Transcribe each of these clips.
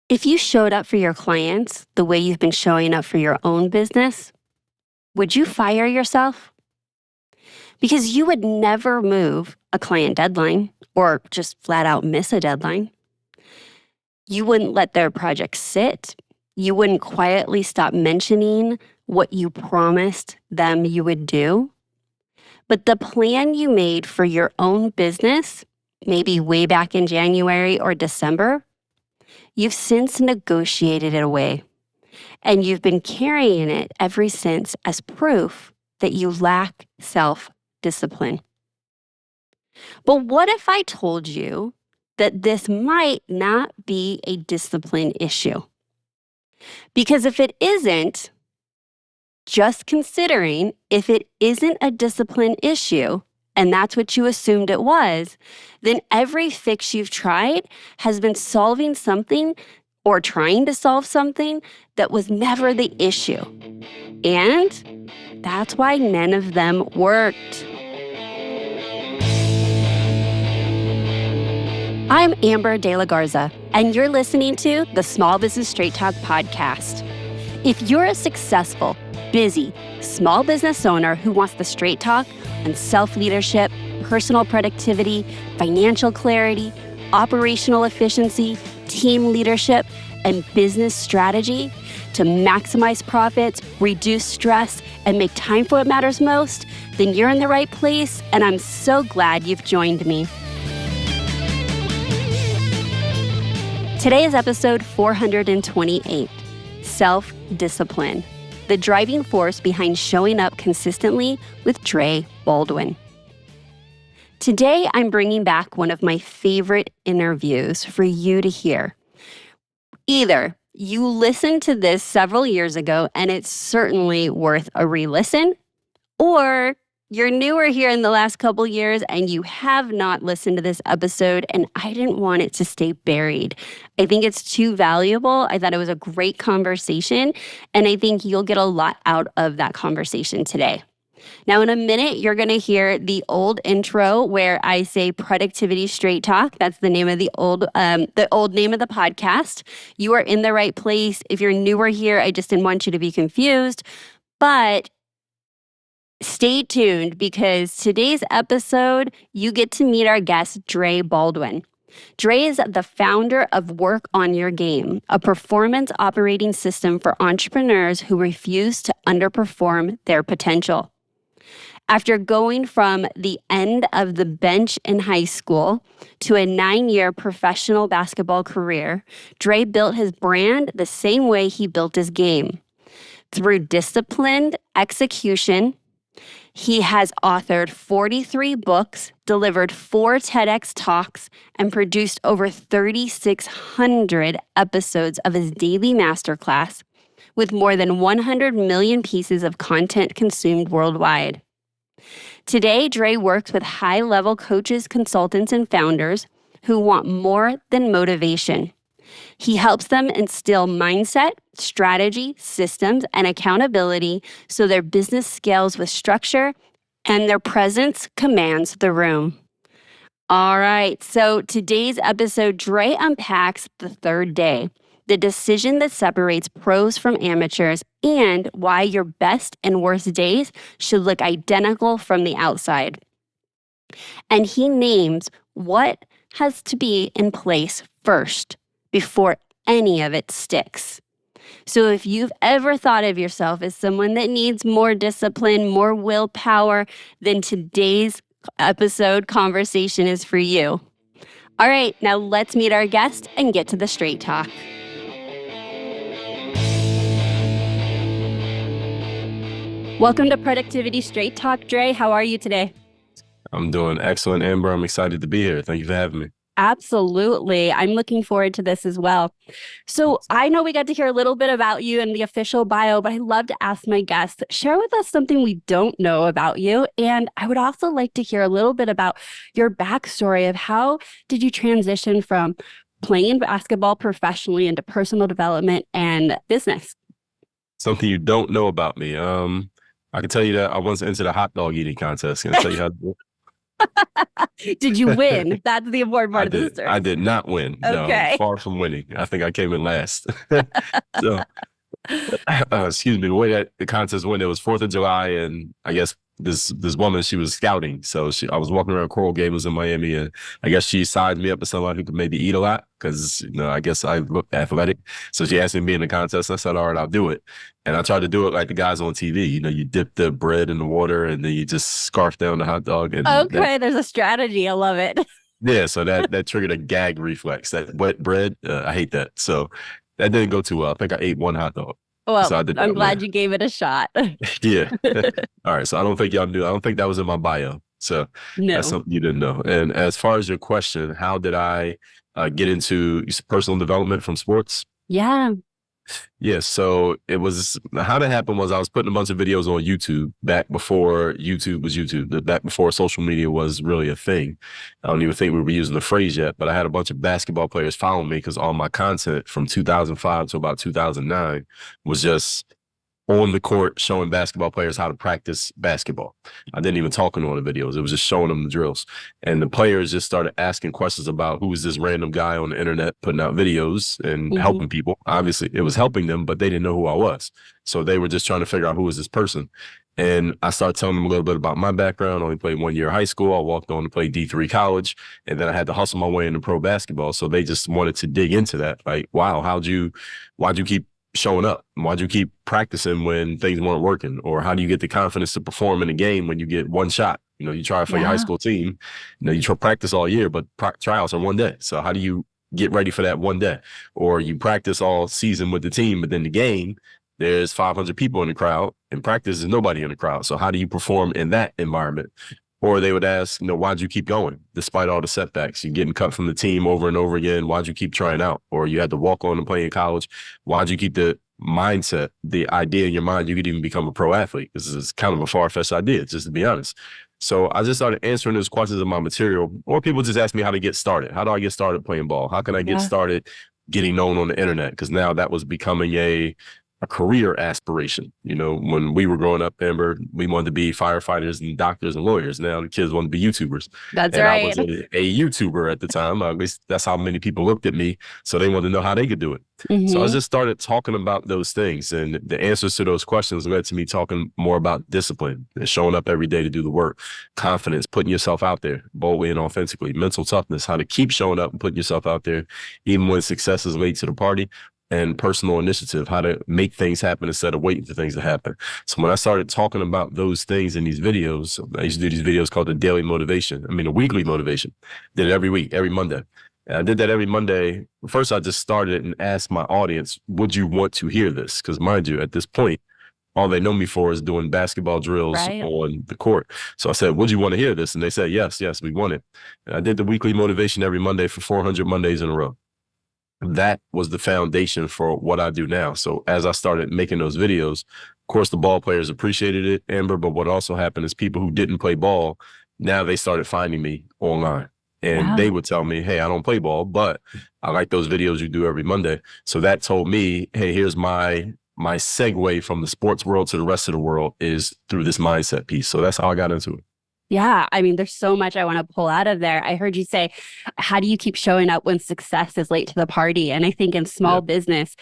If you showed up for your clients the way you've been showing up for your own business, would you fire yourself? Because you would never move a client deadline or just flat out miss a deadline. You wouldn't let their project sit. You wouldn't quietly stop mentioning what you promised them you would do. But the plan you made for your own business, maybe way back in January or December, you've since negotiated it away. And you've been carrying it ever since as proof that you lack self-discipline. But what if I told you that this might not be a discipline issue? Because if it isn't, just considering if it isn't a discipline issue, and that's what you assumed it was, then every fix you've tried has been solving something or trying to solve something that was never the issue. And that's why none of them worked. I'm Amber De La Garza, and you're listening to the Small Business Straight Talk podcast. If you're a successful, busy, small business owner who wants the straight talk on self-leadership, personal productivity, financial clarity, operational efficiency, team leadership, and business strategy to maximize profits, reduce stress, and make time for what matters most, then you're in the right place, and I'm so glad you've joined me. Today is episode 428, Self-Discipline, the driving force behind showing up consistently with Dre Baldwin. Today, I'm bringing back one of my favorite interviews for you to hear. Either you listened to this several years ago and it's certainly worth a re-listen, or you're newer here in the last couple years and you have not listened to this episode, and I didn't want it to stay buried. I think it's too valuable. I thought it was a great conversation, and I think you'll get a lot out of that conversation today. Now, in a minute, you're going to hear the old intro where I say Productivity Straight Talk. That's the name of the old name of the podcast. You are in the right place. If you're newer here, I just didn't want you to be confused. But stay tuned, because today's episode, you get to meet our guest, Dre Baldwin. Dre is the founder of Work on Your Game, a performance operating system for entrepreneurs who refuse to underperform their potential. After going from the end of the bench in high school to a 9-year professional basketball career, Dre built his brand the same way he built his game, through disciplined execution. He has authored 43 books, delivered 4 TEDx talks, and produced over 3,600 episodes of his daily masterclass, with more than 100 million pieces of content consumed worldwide. Today, Dre works with high-level coaches, consultants, and founders who want more than motivation. He helps them instill mindset, strategy, systems, and accountability so their business scales with structure and their presence commands the room. All right, so today's episode, Dre unpacks the third day, the decision that separates pros from amateurs, and why your best and worst days should look identical from the outside. And he names what has to be in place first before any of it sticks. So if you've ever thought of yourself as someone that needs more discipline, more willpower, then today's episode conversation is for you. All right, now let's meet our guest and get to the straight talk. Welcome to Productivity Straight Talk, Dre. How are you today? I'm doing excellent, Amber. I'm excited to be here. Thank you for having me. Absolutely. I'm looking forward to this as well. So I know we got to hear a little bit about you in the official bio, but I love to ask my guests, share with us something we don't know about you. And I would also like to hear a little bit about your backstory of how did you transition from playing basketball professionally into personal development and business? Something you don't know about me. I can tell you that I once entered a hot dog eating contest. Can I tell you how to do it? Did you win? That's the important part I of the did. story. I did not win. No, Okay. far from winning. I think I came in last. So, excuse me, the way that the contest went, it was 4th of July, and I guess this woman, she was scouting. So I was walking around Coral Gables in Miami, and I guess she sized me up as someone who could maybe eat a lot because, I guess I looked athletic. So she asked me to be in the contest. And I said, all right, I'll do it. And I tried to do it like the guys on TV. You dip the bread in the water and then you just scarf down the hot dog. And Okay, there's a strategy. I love it. yeah, so that triggered a gag reflex. That wet bread, I hate that. So that didn't go too well. I think I ate one hot dog. Well, So I did I'm that glad one. you gave it a shot. Yeah. All right. So I don't think y'all knew. I don't think that was in my bio. So that's No. something you didn't know. And as far as your question, how did I get into personal development from sports? Yeah. Yeah, so it was how that happened was I was putting a bunch of videos on YouTube back before YouTube was YouTube, back before social media was really a thing. I don't even think we were using the phrase yet, but I had a bunch of basketball players following me because all my content from 2005 to about 2009 was just on the court showing basketball players how to practice basketball. I didn't even talk in all the videos. It was just showing them the drills. And the players just started asking questions about who is this random guy on the internet putting out videos and Mhm. helping people. Obviously, it was helping them, but they didn't know who I was. So they were just trying to figure out who is this person. And I started telling them a little bit about my background. I only played 1 year of high school. I walked on to play D3 college, and then I had to hustle my way into pro basketball. So they just wanted to dig into that. Like, wow, why'd you keep showing up? Why'd you keep practicing when things weren't working? Or how do you get the confidence to perform in a game when you get one shot? You try for your high Yeah. school team, you practice all year, but tryouts are one day. So how do you get ready for that one day? Or you practice all season with the team, but then the game, there's 500 people in the crowd, and practice is nobody in the crowd. So how do you perform in that environment? Or they would ask, why'd you keep going despite all the setbacks? You're getting cut from the team over and over again. Why'd you keep trying out? Or you had to walk on and play in college. Why'd you keep the mindset, the idea in your mind you could even become a pro athlete? This is kind of a far-fetched idea, just to be honest. So I just started answering those questions in my material, or people just ask me how to get started. How do I get started playing ball? How can I get Yeah. started getting known on the internet? Because now that was becoming a career aspiration. When we were growing up, Amber, we wanted to be firefighters and doctors and lawyers. Now the kids want to be YouTubers. That's And I right. was a YouTuber at the time. At least that's how many people looked at me. So they wanted to know how they could do it. So I Mhm. just started talking about those things, and the answers to those questions led to me talking more about discipline and showing up every day to do the work, confidence, putting yourself out there boldly and authentically, mental toughness, how to keep showing up and putting yourself out there, even when success is late to the party, and personal initiative, how to make things happen instead of waiting for things to happen. So when I started talking about those things in these videos, I used to do these videos called the weekly motivation. Did it every week, every Monday. And I did that every Monday. First, I just started and asked my audience, would you want to hear this? Because mind you, at this point, all they know me for is doing basketball drills Right. on the court. So I said, would you want to hear this? And they said, yes, we want it. And I did the weekly motivation every Monday for 400 Mondays in a row. That was the foundation for what I do now. So as I started making those videos, of course, the ball players appreciated it, Amber, but what also happened is people who didn't play ball, now they started finding me online. And Wow. they would tell me, hey, I don't play ball, but I like those videos you do every Monday. So that told me, hey, here's my segue from the sports world to the rest of the world is through this mindset piece. So that's how I got into it. Yeah, there's so much I want to pull out of there. I heard you say, how do you keep showing up when success is late to the party? And I think in small business,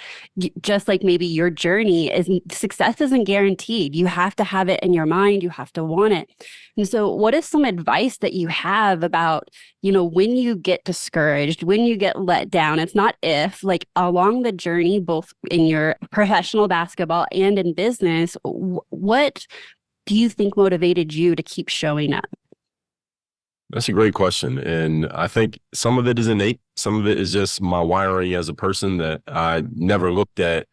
just like maybe your journey, is success isn't guaranteed. You have to have it in your mind. You have to want it. And so what is some advice that you have about, when you get discouraged, when you get let down? It's not if, like along the journey, both in your professional basketball and in business, what do you think motivated you to keep showing up? That's a great question. And I think some of it is innate. Some of it is just my wiring as a person that I never looked at.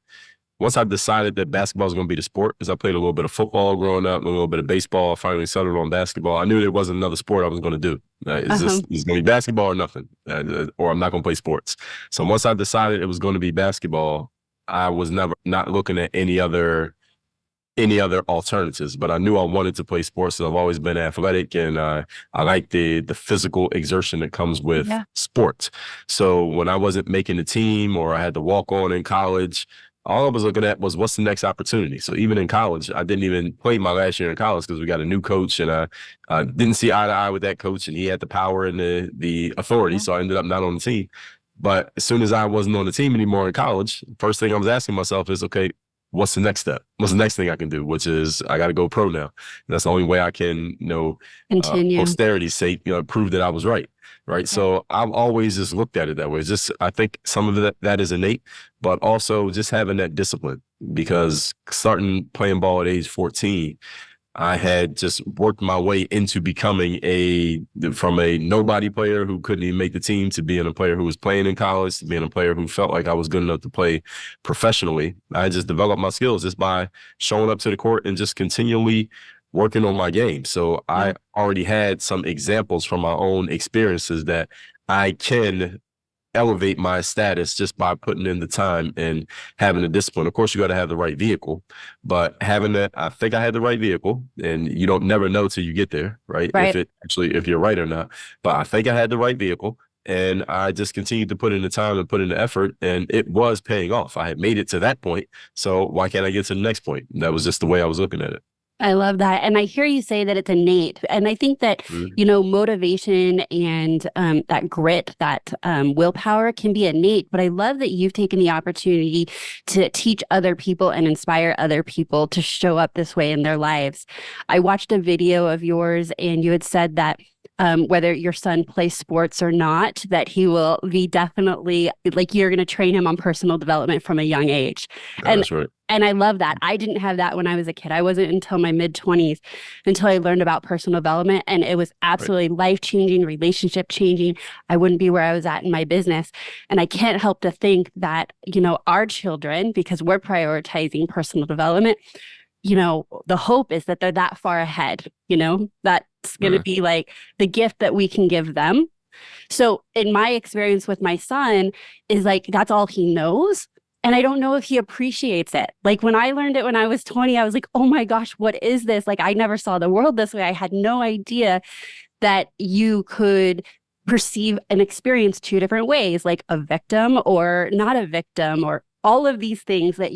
Once I decided that basketball was going to be the sport, because I played a little bit of football growing up, a little bit of baseball, I finally settled on basketball. I knew there wasn't another sport I was going to do. It's going to be basketball or nothing, or I'm not going to play sports. So once I decided it was going to be basketball, I was not looking at any other alternatives, but I knew I wanted to play sports. So I've always been athletic, and I like the physical exertion that comes with sports. So when I wasn't making the team or I had to walk on in college, all I was looking at was what's the next opportunity. So even in college, I didn't even play my last year in college because we got a new coach, and I didn't see eye to eye with that coach, and he had the power and the authority. So I ended up not on the team. But as soon as I wasn't on the team anymore in college, first thing I was asking myself is, okay, what's the next step? What's the next thing I can do? Which is I got to go pro now. And that's the only way I can, continue. Posterity's sake, prove that I was right. Right. So I've always just looked at it that way. It's just, I think some of that is innate, but also just having that discipline, because starting playing ball at age 14, I had just worked my way into becoming from a nobody player who couldn't even make the team to being a player who was playing in college, to being a player who felt like I was good enough to play professionally. I just developed my skills just by showing up to the court and just continually working on my game. So I already had some examples from my own experiences that I can elevate my status just by putting in the time and having the discipline. Of course, you got to have the right vehicle, but having that, I think I had the right vehicle, and you don't never know till you get there, right? If you're right or not. But I think I had the right vehicle, and I just continued to put in the time and put in the effort, and it was paying off. I had made it to that point, so why can't I get to the next point? That was just the way I was looking at it. I love that. And I hear you say that it's innate. And I think that, motivation and that grit, that willpower can be innate. But I love that you've taken the opportunity to teach other people and inspire other people to show up this way in their lives. I watched a video of yours, and you had said that whether your son plays sports or not, that he will be definitely, like, you're going to train him on personal development from a young age. That's right. And I love that. I didn't have that when I was a kid. I wasn't until my mid-20s until I learned about personal development. And it was absolutely life-changing, relationship-changing. I wouldn't be where I was at in my business. And I can't help to think that, our children, because we're prioritizing personal development, the hope is that they're that far ahead, that's going to be like the gift that we can give them. So in my experience with my son is like, that's all he knows. And I don't know if he appreciates it. Like when I learned it when I was 20, I was like, oh my gosh, what is this? Like I never saw the world this way. I had no idea that you could perceive an experience two different ways, like a victim or not a victim, or all of these things that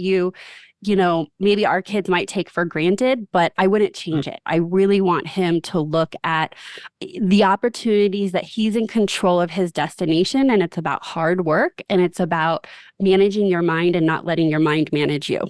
maybe our kids might take for granted, but I wouldn't change it. I really want him to look at the opportunities that he's in control of his destination. And it's about hard work, and it's about managing your mind and not letting your mind manage you.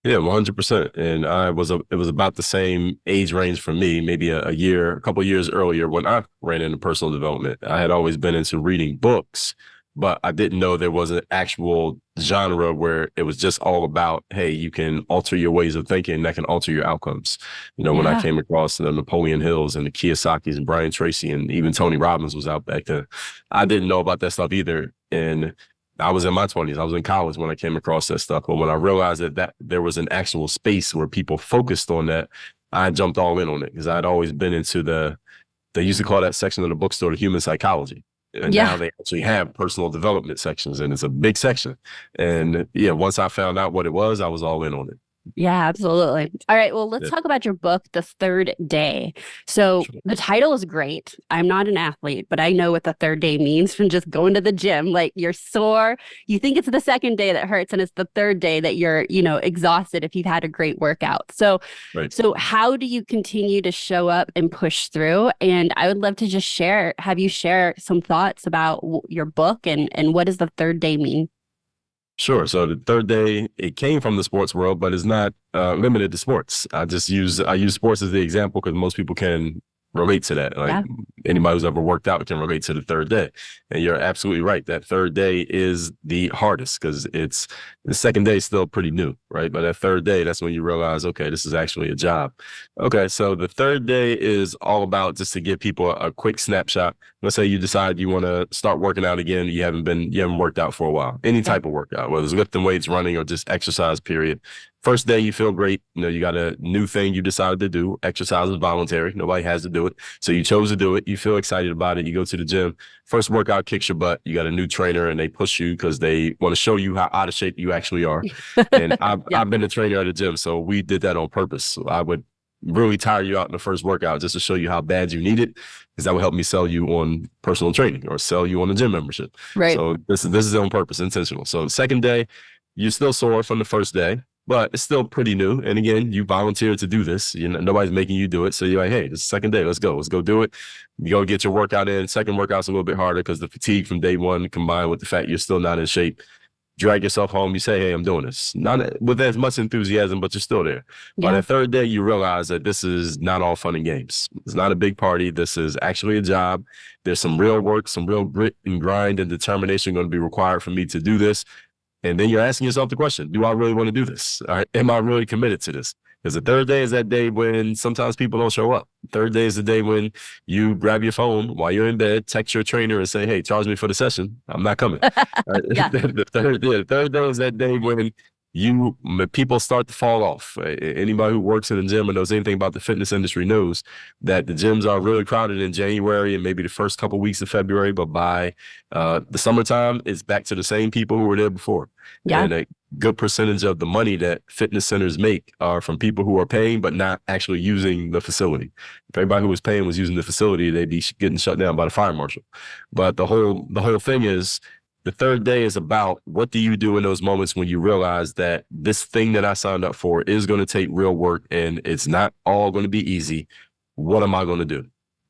Yeah, 100%. And it was about the same age range for me, maybe a couple of years earlier when I ran into personal development. I had always been into reading books, but I didn't know there was an actual genre where it was just all about, hey, you can alter your ways of thinking that can alter your outcomes. When I came across the Napoleon Hills and the Kiyosaki's and Brian Tracy and even Tony Robbins was out back then, I didn't know about that stuff either. And I was in my 20s. I was in college when I came across that stuff. But when I realized that there was an actual space where people focused on that, I jumped all in on it, because I'd always been into they used to call that section of the bookstore the human psychology. And now they actually have personal development sections, and it's a big section. And once I found out what it was, I was all in on it. Yeah, absolutely. All right. Well, let's talk about your book, The Third Day. So the title is great. I'm not an athlete, but I know what the third day means from just going to the gym. Like you're sore. You think it's the second day that hurts, and it's the third day that you're, exhausted if you've had a great workout. So how do you continue to show up and push through? And I would love to just have you share some thoughts about your book and what does the third day mean? Sure. So the third day, it came from the sports world, but it's not limited to sports. I use sports as the example because most people can relate to that. Like anybody who's ever worked out can relate to the third day. And you're absolutely right. That third day is the hardest because the second day is still pretty new, right? But that third day, that's when you realize, okay, this is actually a job. Okay, so the third day is all about, just to give people a quick snapshot. Let's say you decide you want to start working out again. You haven't worked out for a while. Any type of workout, whether it's lifting weights, running, or just exercise, period. First day, you feel great. You got a new thing you decided to do. Exercise is voluntary. Nobody has to do it. So you chose to do it. You feel excited about it. You go to the gym. First workout kicks your butt. You got a new trainer and they push you because they want to show you how out of shape you actually are. And I've been a trainer at a gym, so we did that on purpose. So I would really tire you out in the first workout just to show you how bad you need it, because that would help me sell you on personal training or sell you on a gym membership. Right. So this is on purpose, intentional. So the second day, You're still sore from the first day, but it's still pretty new. And again, you volunteered to do this. Nobody's making you do it. So you're like, hey, this is the second day. Let's go do it. You go get your workout in. Second workout's a little bit harder because the fatigue from day one combined with the fact you're still not in shape. Drag yourself home. You say, hey, I'm doing this. Not with as much enthusiasm, but you're still there. Yeah. By the third day, you realize that this is not all fun and games. It's not a big party. This is actually a job. There's some real work, some real grit and grind and determination going to be required for me to do this. And then you're asking yourself the question, do I really want to do this? All right, am I really committed to this? Because the third day is that day when sometimes people don't show up. Third day is the day when you grab your phone while you're in bed, text your trainer and say, hey, charge me for the session. I'm not coming. Yeah. The third day is that day when people start to fall off. Anybody who works in the gym or knows anything about the fitness industry knows that the gyms are really crowded in January and maybe the first couple of weeks of February, but by the summertime, it's back to the same people who were there before. Yeah. And a good percentage of the money that fitness centers make are from people who are paying but not actually using the facility. If everybody who was paying was using the facility, they'd be getting shut down by the fire marshal. But the whole thing is, the third day is about what do you do in those moments when you realize that this thing that I signed up for is going to take real work and it's not all going to be easy. What am I going to do?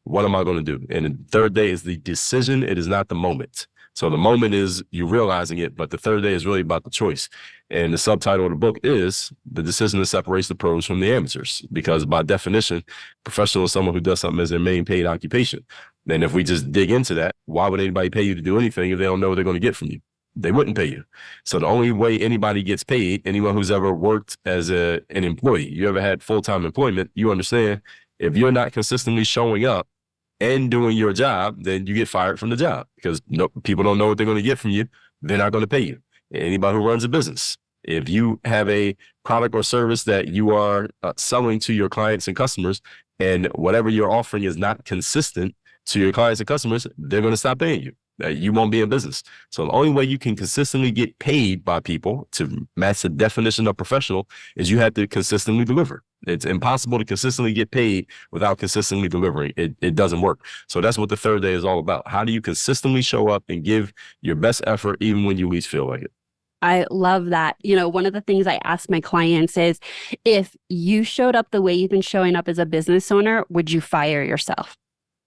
What am I going to do? And the third day is the decision. It is not the moment. So the moment is you realizing it, but the third day is really about the choice. And the subtitle of the book is The Decision That Separates the Pros from the Amateurs, because by definition, professional is someone who does something as their main paid occupation. And if we just dig into that, why would anybody pay you to do anything if they don't know what they're going to get from you? They wouldn't pay you. So the only way anybody gets paid, anyone who's ever worked as an employee, you ever had full-time employment, you understand if you're not consistently showing up and doing your job, then you get fired from the job because people don't know what they're going to get from you. They're not going to pay you. Anybody who runs a business, if you have a product or service that you are selling to your clients and customers, and whatever you're offering is not consistent to your clients and customers, they're going to stop paying you. You won't be in business. So the only way you can consistently get paid by people to match the definition of professional is you have to consistently deliver. It's impossible to consistently get paid without consistently delivering. It doesn't work. So that's what the third day is all about. How do you consistently show up and give your best effort even when you least feel like it? I love that. One of the things I ask my clients is, if you showed up the way you've been showing up as a business owner, would you fire yourself?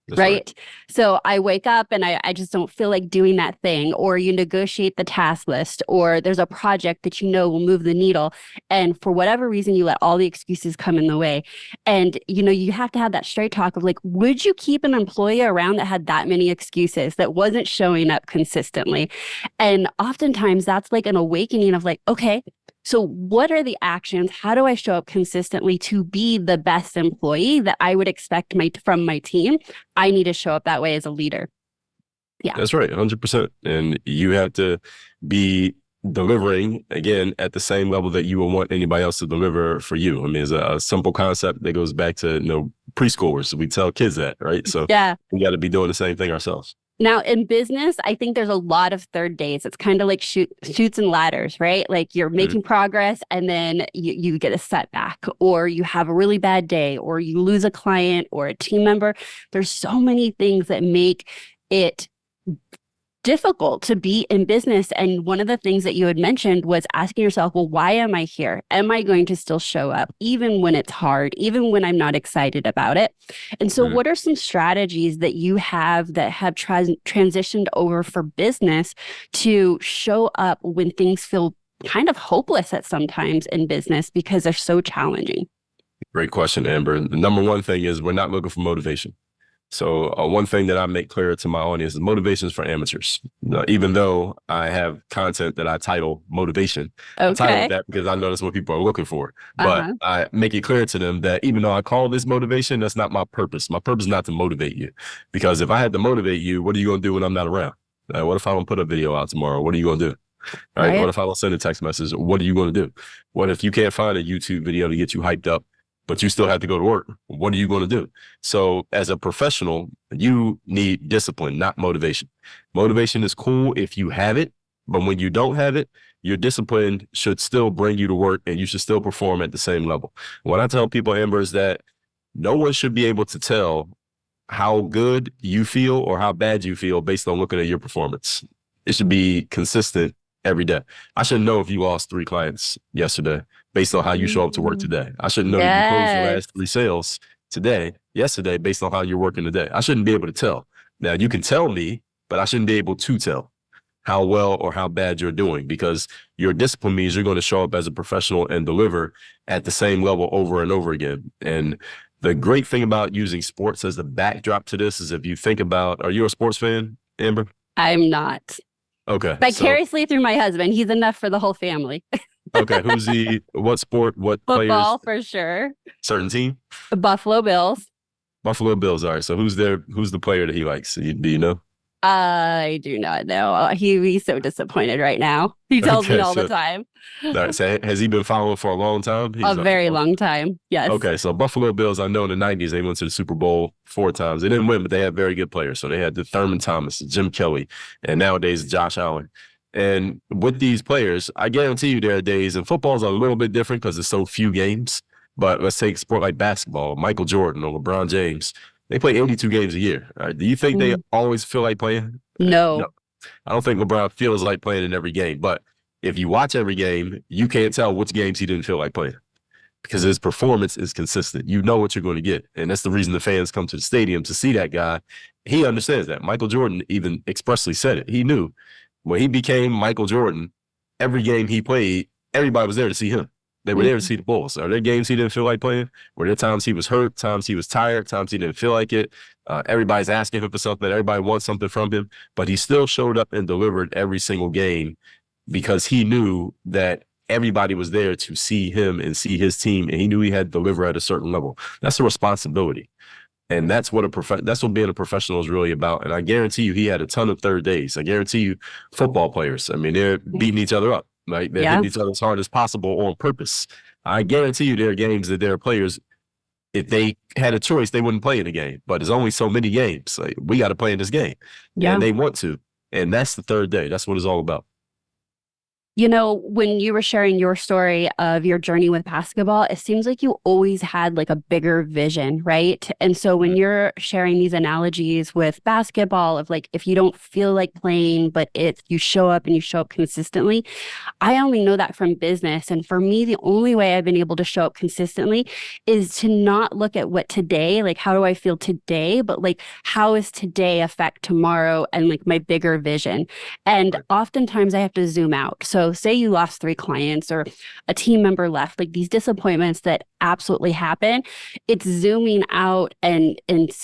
That's right. So I wake up and I just don't feel like doing that thing, or you negotiate the task list, or there's a project that will move the needle. And for whatever reason, you let all the excuses come in the way. And, you have to have that straight talk of like, would you keep an employee around that had that many excuses, that wasn't showing up consistently? And oftentimes that's like an awakening of like, okay, so what are the actions? How do I show up consistently to be the best employee that I would expect from my team? I need to show up that way as a leader. Yeah. That's right, 100%. And you have to be delivering, again, at the same level that you would want anybody else to deliver for you. I mean, it's a simple concept that goes back to, preschoolers. We tell kids that, right? So yeah, we got to be doing the same thing ourselves. Now, in business, I think there's a lot of third days. It's kind of like shoots and ladders, right? Like you're making progress and then you get a setback, or you have a really bad day, or you lose a client or a team member. There's so many things that make it difficult to be in business. And one of the things that you had mentioned was asking yourself, well, why am I here? Am I going to still show up even when it's hard, even when I'm not excited about it? And so what are some strategies that you have that have transitioned over for business to show up when things feel kind of hopeless at sometimes in business because they're so challenging? Great question, Amber. The number one thing is we're not looking for motivation. So one thing that I make clear to my audience is motivation is for amateurs. Even though I have content that I title motivation, I title that because I know that's what people are looking for. But I make it clear to them that even though I call this motivation, that's not my purpose. My purpose is not to motivate you. Because if I had to motivate you, what are you going to do when I'm not around? What if I don't put a video out tomorrow? What are you going to do? Right? What if I don't send a text message? What are you going to do? What if you can't find a YouTube video to get you hyped up, but you still have to go to work? What are you going to do? So as a professional, you need discipline, not motivation. Motivation is cool if you have it, but when you don't have it, your discipline should still bring you to work and you should still perform at the same level. What I tell people, Amber, is that no one should be able to tell how good you feel or how bad you feel based on looking at your performance. It should be consistent every day. I should know if you lost 3 clients yesterday based on how you show up to work today. I should know that you closed your last 3 sales yesterday, based on how you're working today. I shouldn't be able to tell. Now, you can tell me, but I shouldn't be able to tell how well or how bad you're doing, because your discipline means you're going to show up as a professional and deliver at the same level over and over again. And the great thing about using sports as the backdrop to this is, if you think about, are you a sports fan, Amber? I'm not. Okay. Vicariously through my husband. He's enough for the whole family. Okay. What sport, what Football, players? for sure. Certain team? Buffalo Bills. Buffalo Bills. All right. So who's the player that he likes? Do you know? I do not know. He's so disappointed right now. He tells me all the time. All right, so has he been following for a long time? A very long time, yes. Okay, so Buffalo Bills, I know in the 90s, they went to the Super Bowl 4 times. They didn't win, but they had very good players. So they had the Thurman Thomas, Jim Kelly, and nowadays Josh Allen. And with these players, I guarantee you there are days, and football's a little bit different because there's so few games. But let's take a sport like basketball, Michael Jordan or LeBron James. They play 82 games a year. Right? Do you think they always feel like playing? No. I don't think LeBron feels like playing in every game. But if you watch every game, you can't tell which games he didn't feel like playing, because his performance is consistent. You know what you're going to get. And that's the reason the fans come to the stadium to see that guy. He understands that. Michael Jordan even expressly said it. He knew when he became Michael Jordan, every game he played, everybody was there to see him. They were there to see the Bulls. Are there games he didn't feel like playing? Were there times he was hurt, times he was tired, times he didn't feel like it? Everybody's asking him for something. Everybody wants something from him. But he still showed up and delivered every single game, because he knew that everybody was there to see him and see his team, and he knew he had to deliver at a certain level. That's a responsibility. And that's what being a professional is really about. And I guarantee you he had a ton of third days. I guarantee you football players, I mean, they're beating each other up. Right? They're hitting each other as hard as possible on purpose. I guarantee you there are games that there are players, if they had a choice, they wouldn't play in the game. But there's only so many games. Like, we got to play in this game. Yeah. And they want to. And that's the third day. That's what it's all about. You know, when you were sharing your story of your journey with basketball, it seems like you always had like a bigger vision, right? And so when you're sharing these analogies with basketball of like, if you don't feel like playing, but you show up and you show up consistently, I only know that from business. And for me, the only way I've been able to show up consistently is to not look at what today, like how do I feel today, but like how is today affect tomorrow and like my bigger vision. And oftentimes I have to zoom out. So say you lost 3 clients or a team member left, like these disappointments that absolutely happen, it's zooming out and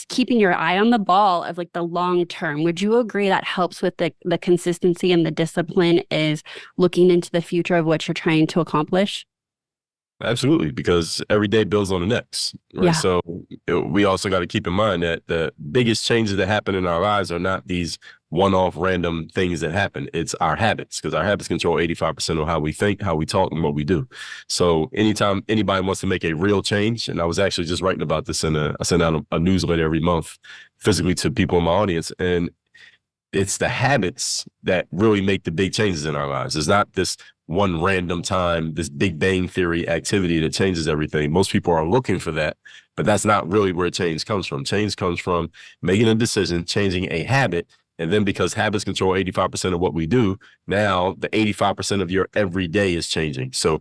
keeping your eye on the ball of like the long term. Would you agree that helps with the consistency and the discipline is looking into the future of what you're trying to accomplish? Absolutely, because every day builds on the next. Right? Yeah. So we also got to keep in mind that the biggest changes that happen in our lives are not these one-off random things that happen. It's our habits, because our habits control 85% of how we think, how we talk, and what we do. So anytime anybody wants to make a real change, and I was actually just writing about this I send out a newsletter every month physically to people in my audience, and it's the habits that really make the big changes in our lives. It's not this one random time, this Big Bang Theory activity that changes everything. Most people are looking for that, but that's not really where change comes from. Change comes from making a decision, changing a habit, and then because habits control 85% of what we do, now the 85% of your everyday is changing. So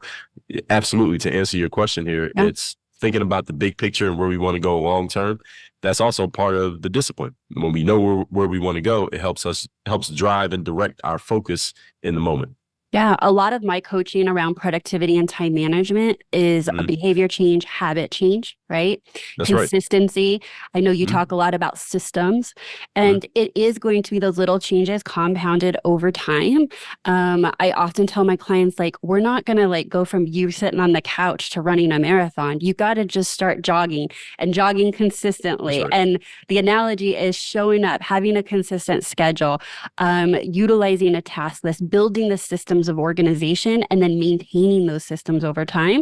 absolutely, to answer your question here, it's thinking about the big picture and where we want to go long term. That's also part of the discipline. When we know where we want to go, it helps drive and direct our focus in the moment. Yeah, a lot of my coaching around productivity and time management is a behavior change, habit change, right? That's consistency. Right. I know you talk a lot about systems, and it is going to be those little changes compounded over time. I often tell my clients, like, we're not going to like go from you sitting on the couch to running a marathon. You got to just start jogging and jogging consistently. Right. And the analogy is showing up, having a consistent schedule, utilizing a task list, building the systems of organization, and then maintaining those systems over time.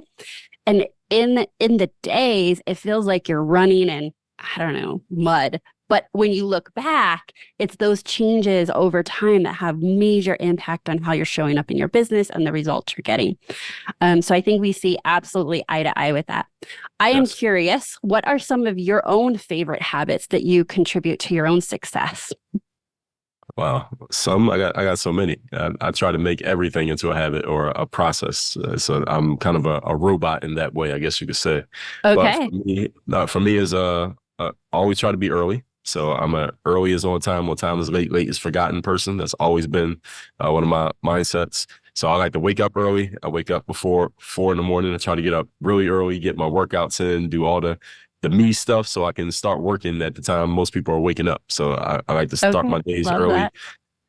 And in the days, it feels like you're running in, I don't know, mud. But when you look back, it's those changes over time that have major impact on how you're showing up in your business and the results you're getting. So I think we see absolutely eye to eye with that. I am curious, what are some of your own favorite habits that you contribute to your own success? Wow. I got so many. I try to make everything into a habit or a process. So I'm kind of a robot in that way, I guess you could say. But Okay. for me is always try to be early. So I'm a early is on time is late, late is forgotten person. That's always been one of my mindsets. So I like to wake up early. I wake up before 4 in the morning. I try to get up really early, get my workouts in, do all the me stuff so I can start working at the time most people are waking up. So I like to start Okay. my days Love early.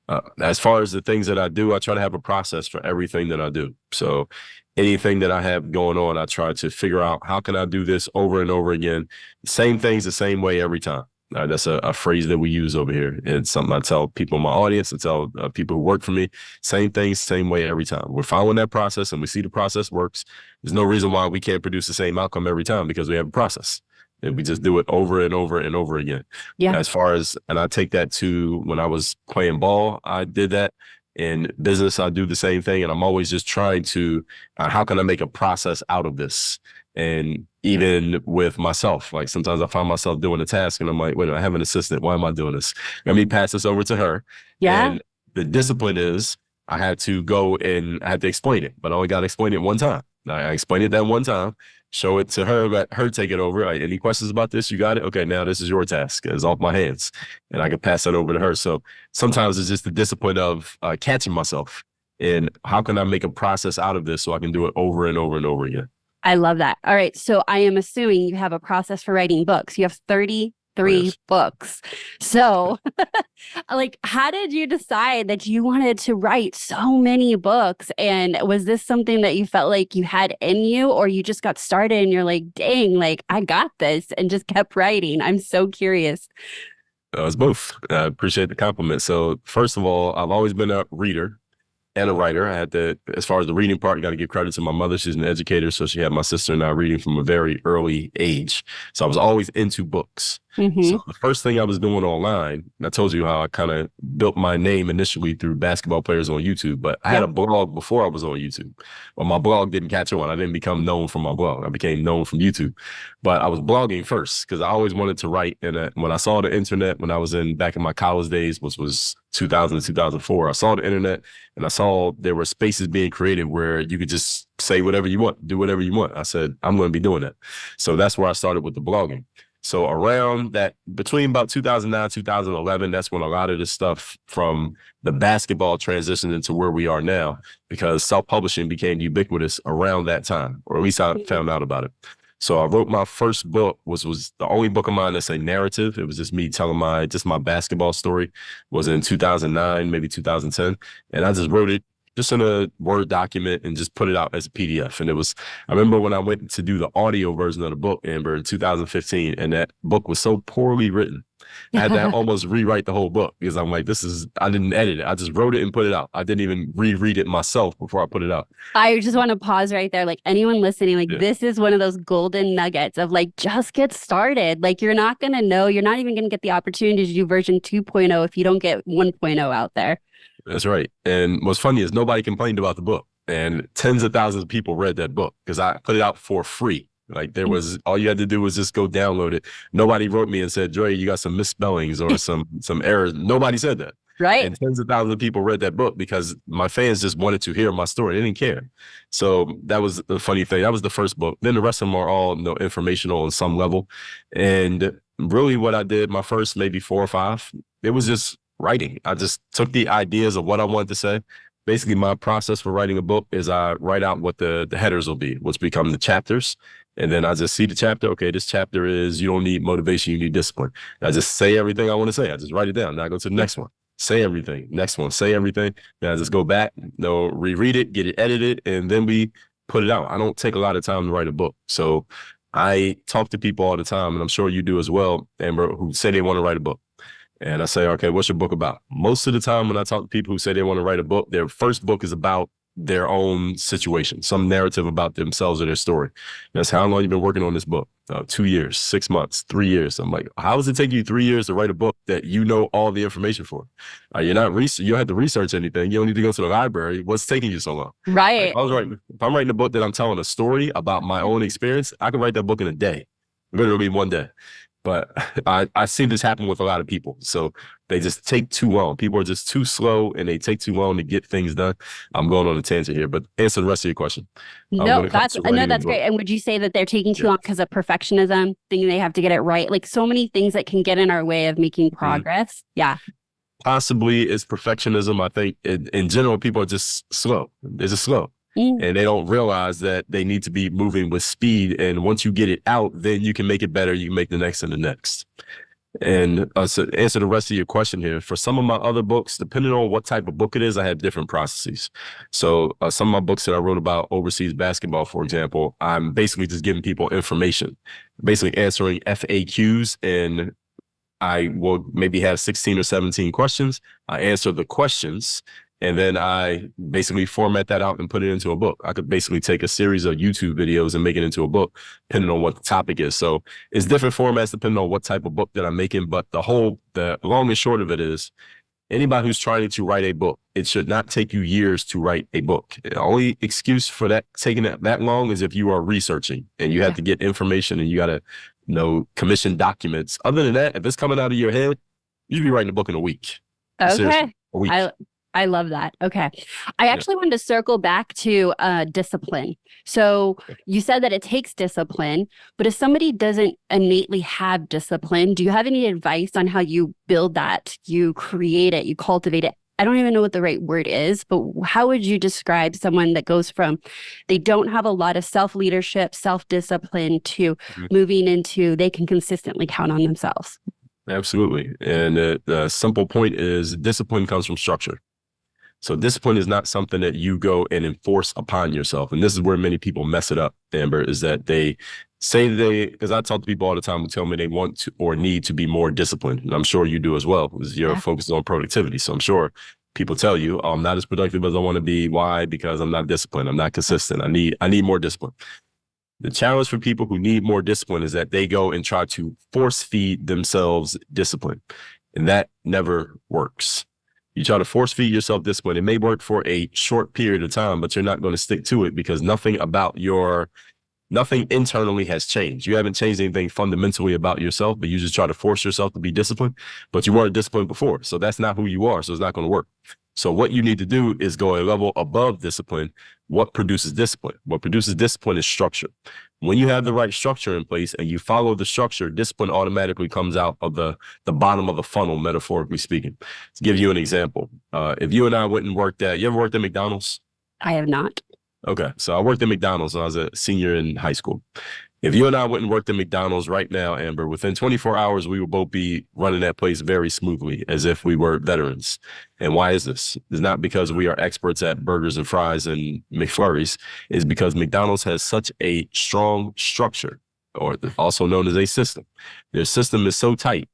that. As far as the things that I do, I try to have a process for everything that I do. So anything that I have going on, I try to figure out how can I do this over and over again. Same things the same way every time. That's a phrase that we use over here. It's something I tell people in my audience, I tell people who work for me, same things, same way every time. We're following that process and we see the process works. There's no reason why we can't produce the same outcome every time because we have a process. And we just do it over and over and over again. Yeah. As far as, and I take that to when I was playing ball, I did that. In business, I do the same thing. And I'm always just trying to, how can I make a process out of this? And even with myself, like sometimes I find myself doing a task and I'm like, wait, I have an assistant. Why am I doing this? Let me pass this over to her. Yeah. And the discipline is I had to go and I had to explain it, but I only got to explain it one time. I explained it that one time, show it to her, let her take it over. Like, any questions about this? You got it? Okay, now this is your task. It's off my hands. And I can pass that over to her. So sometimes it's just the discipline of catching myself and how can I make a process out of this so I can do it over and over and over again. I love that. All right. So I am assuming you have a process for writing books. You have 33 Yes. books. So like, how did you decide that you wanted to write so many books? And was this something that you felt like you had in you, or you just got started and you're like, dang, like I got this and just kept writing? I'm so curious. It's both. I appreciate the compliment. So first of all, I've always been a reader and a writer. I had to, as far as the reading part, you got to give credit to my mother. She's an educator. So she had my sister and I reading from a very early age. So I was always into books. Mm-hmm. So the first thing I was doing online, and I told you how I kind of built my name initially through basketball players on YouTube, but I had a blog before I was on YouTube. Well, my blog didn't catch on. I didn't become known from my blog. I became known from YouTube. But I was blogging first because I always wanted to write. And when I saw the internet, when I was back in my college days, which was 2000 to 2004, I saw the internet and I saw there were spaces being created where you could just say whatever you want, do whatever you want. I said, I'm going to be doing that. So that's where I started with the blogging. So around that, between about 2009, 2011, that's when a lot of this stuff from the basketball transitioned into where we are now, because self-publishing became ubiquitous around that time, or at least I found out about it. So I wrote my first book, was the only book of mine that's a narrative. It was just me telling my basketball story. Was in 2009, maybe 2010. And I just wrote it just in a Word document and just put it out as a PDF. And I remember when I went to do the audio version of the book, Amber, in 2015, and that book was so poorly written. I had to almost rewrite the whole book because I'm like, I didn't edit it. I just wrote it and put it out. I didn't even reread it myself before I put it out. I just want to pause right there. Like, anyone listening, like, this is one of those golden nuggets of like, just get started. Like, you're not going to know, you're not even going to get the opportunity to do version 2.0 if you don't get 1.0 out there. That's right. And what's funny is nobody complained about the book, and tens of thousands of people read that book because I put it out for free. Like, all you had to do was just go download it. Nobody wrote me and said, Dre, you got some misspellings or some errors. Nobody said that. Right. And tens of thousands of people read that book because my fans just wanted to hear my story. They didn't care. So that was the funny thing. That was the first book. Then the rest of them are all informational on some level. And really what I did, my first maybe 4 or 5, it was just writing. I just took the ideas of what I wanted to say. Basically, my process for writing a book is I write out what the headers will be, which become the chapters. And then I just see the chapter. Okay, this chapter is you don't need motivation, you need discipline. And I just say everything I want to say. I just write it down. Now I go to the next one. Say everything. Next one, say everything. Then I just go back, reread it, get it edited, and then we put it out. I don't take a lot of time to write a book. So I talk to people all the time, and I'm sure you do as well, Amber, who say they want to write a book. And I say, okay, what's your book about? Most of the time when I talk to people who say they want to write a book, their first book is about their own situation, some narrative about themselves or their story. That's how long you've been working on this book. 2 years, 6 months, 3 years. I'm like, how does it take you 3 years to write a book that you know all the information for? You don't have to research anything. You don't need to go to the library. What's taking you so long? Right. Like, if I'm writing a book that I'm telling a story about my own experience, I can write that book in a day, literally one day. But I see this happen with a lot of people. So they just take too long. People are just too slow and they take too long to get things done. I'm going on a tangent here, but answer the rest of your question. No, When it comes to writing a that's great. book. And would you say that they're taking too Yeah. long because of perfectionism, thinking they have to get it right? Like so many things that can get in our way of making progress. Yeah. Possibly it's perfectionism. I think in general, people are just slow. They're just slow. Mm. And they don't realize that they need to be moving with speed. And once you get it out, then you can make it better. You can make the next and the next. And so to answer the rest of your question here, for some of my other books, depending on what type of book it is, I have different processes. So some of my books that I wrote about overseas basketball, for example, I'm basically just giving people information, basically answering FAQs, and I will maybe have 16 or 17 questions. I answer the questions, and then I basically format that out and put it into a book. I could basically take a series of YouTube videos and make it into a book, depending on what the topic is. So it's different formats depending on what type of book that I'm making. But the long and short of it is, anybody who's trying to write a book, it should not take you years to write a book. The only excuse for that taking that long is if you are researching and you have to get information and you got to, commission documents. Other than that, if it's coming out of your head, you should be writing a book in a week. Okay. Seriously, a week. I love that. Okay. I actually wanted to circle back to discipline. So you said that it takes discipline, but if somebody doesn't innately have discipline, do you have any advice on how you build that, you create it, you cultivate it? I don't even know what the right word is, but how would you describe someone that goes from they don't have a lot of self-leadership, self-discipline to moving into they can consistently count on themselves? Absolutely. And the simple point is discipline comes from structure. So discipline is not something that you go and enforce upon yourself. And this is where many people mess it up, Amber, is that they say because I talk to people all the time who tell me they want to or need to be more disciplined. And I'm sure you do as well, because you're focused on productivity. So I'm sure people tell you, I'm not as productive as I want to be. Why? Because I'm not disciplined. I'm not consistent. I need more discipline. The challenge for people who need more discipline is that they go and try to force feed themselves discipline. And that never works. You try to force feed yourself discipline. It may work for a short period of time, but you're not going to stick to it because nothing internally has changed. You haven't changed anything fundamentally about yourself, but you just try to force yourself to be disciplined, but you weren't disciplined before. So that's not who you are. So it's not going to work. So what you need to do is go a level above discipline. What produces discipline? What produces discipline is structure. When you have the right structure in place and you follow the structure, discipline automatically comes out of the bottom of the funnel, metaphorically speaking. To give you an example, if you and I went and you ever worked at McDonald's? I have not. Okay. So I worked at McDonald's when I was a senior in high school. If you and I went and worked at McDonald's right now, Amber, within 24 hours, we would both be running that place very smoothly as if we were veterans. And why is this? It's not because we are experts at burgers and fries and McFlurries. It's because McDonald's has such a strong structure, or also known as a system. Their system is so tight